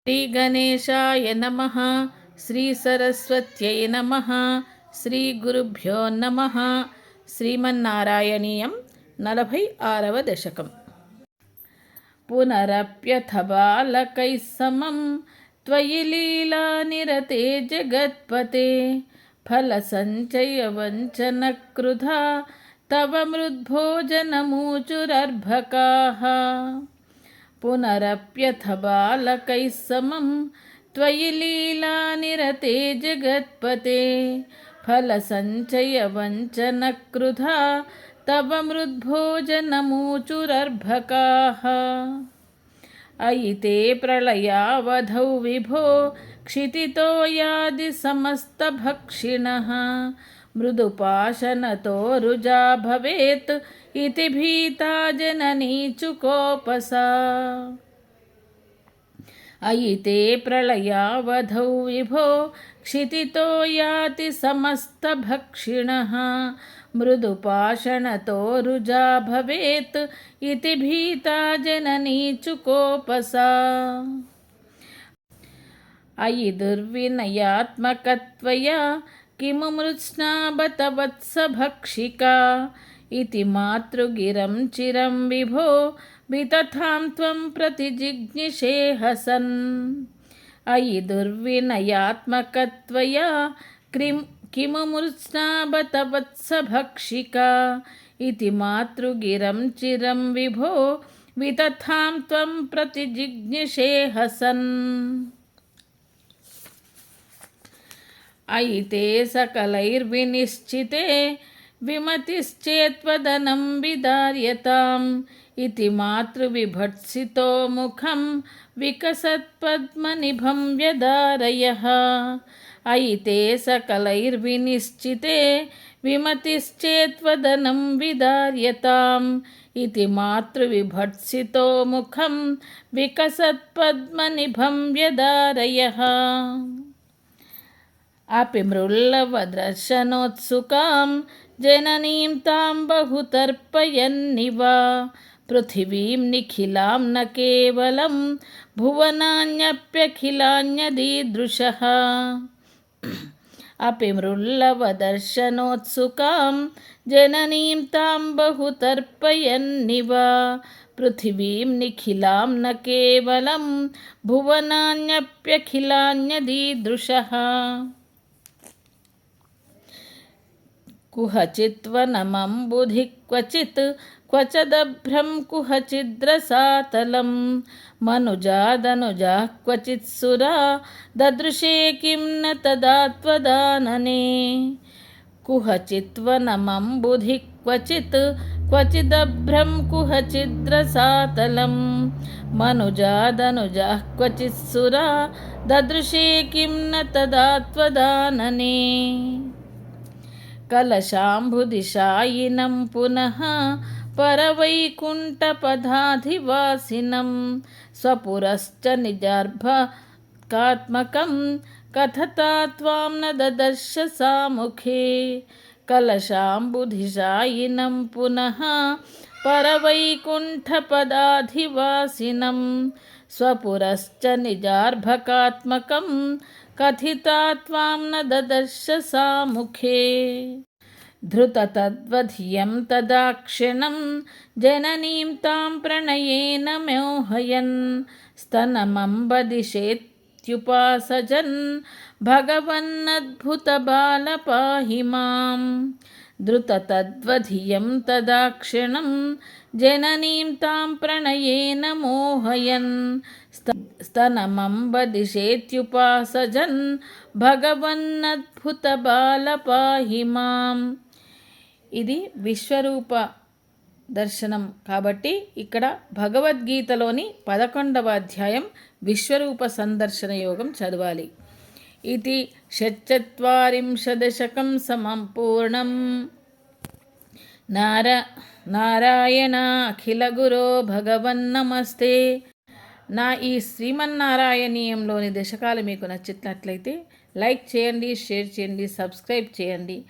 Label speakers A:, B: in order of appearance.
A: श्रीगणेशाय नमः। श्रीसरस्वत्यै नमः। श्रीगुरुभ्यो नमः। श्रीमन्नारायणीयं 46వ दशकम्। पुनरप्यथ बालकैः समं त्वयि लीलानिरते जगत्पते फलसञ्चयवञ्चनक्रुधा तव मृद्भोजनमूचुरर्भकाः। पुनरप्यथ बालकैः समं त्वयि लीलानिरते जगत्पते फलसञ्चयवञ्चनक्रुधा तव मृद्भोजनमूचुरर्भकाः। अयि ते प्रलयावधौ विभो क्षितितो यादि समस्तभक्षिणः मृदुपाशनतो रुजा भवेत् इति भीता जननी चुकोपसा। अयि ते प्रलयावधौ विभो क्षितितो याति समस्तभक्षिणः मृदुपाषणतो रुजा भवेत् इति भीता जननी चुकोपसा। अयि दुर्विनयात्मकत्वया किमु मृत्स्ना बत वत्स भक्षिका इति मातृगिरं चिरं विभो वितथां त्वं प्रतिजिज्ञिषे हसन्। अयि दुर्विनयात्मकत्वया किमु मृत्स्ना बत वत्स भक्षिका इति मातृगिरं चिरं विभो वितथां त्वं प्रतिजिज्ञिषे हसन्। अयि ते सकलैर्विनिश्चिते विमतिश्चेत्वदनं विदार्यताम् इति मातृविभत्सितो मुखं विकसत्पद्मनिभं व्यदारयः। अयि ते सकलैर्विनिश्चिते विमतिश्चेत्वदनं विदार्यताम् इति मातृविभत्सितो मुखं विकसत्पद्मनिभं व्यदारयः। अपि मृल्लवदर्शनोत्सुकां जननीं तां बहुतर्पयन्निव पृथिवीं निखिलां न केवलं भुवनान्यप्यखिलान्यदीदृशः। अपि मृल्लवदर्शनोत्सुकां जननीं तां बहुतर्पयन्निव पृथिवीं निखिलां न केवलं भुवनान्यप्यखिलान्यदीदृशः। कुहचित्वनमम्बुधि क्वचित् क्वचदभ्रं कुहचिद्रसातलं मनुजादनुजाः क्वचित्सुरा ददृशे किं न तदा त्वदानने। कुहचित्वनमम्बुधि क्वचित् क्वचिदभ्रं कुहचिद्रसातलं मनुजादनुजाः क्वचित्सुरा ददृशे किं न तदा त्वदानने। कलशाम्बुदिशायिनं पुनः परवैकुण्ठपदाधिवासिनं स्वपुरश्च निजार्भकात्मकं कथता त्वां न ददर्श सामुखे। कलशाम्बुदिशायिनं पुनः परवैकुण्ठपदाधिवासिनं स्वपुरश्च निजार्भकात्मकं कथिता त्वां न ददर्श सामुखे। धृततद्वधियं तदाक्षिणं जननीं तां प्रणयेन मोहयन् स्तनमम्बदिशेत्युपासजन् भगवन्नद्भुतबाल पाहि माम्। धृततद्वधियं तदाक्षिणं जननीं तां प्रणयेन मोहयन् स्तनमम्बदिशेत्युपासजन् भगवन्नद्भुतबाल पाहि माम्। ఇది విశ్వరూప దర్శనం కాబట్టి ఇక్కడ భగవద్గీతలోని 11వ అధ్యాయం విశ్వరూప సందర్శన యోగం చదవాలి. ఇది షట్చత్వారింశదశకం సంపూర్ణం. నారాయణ అఖిల గురో భగవన్నమస్తే. నా ఈ శ్రీమన్నారాయణీయంలోని దశకాలు మీకు నచ్చినట్లయితే లైక్ చేయండి, షేర్ చేయండి, సబ్స్క్రైబ్ చేయండి.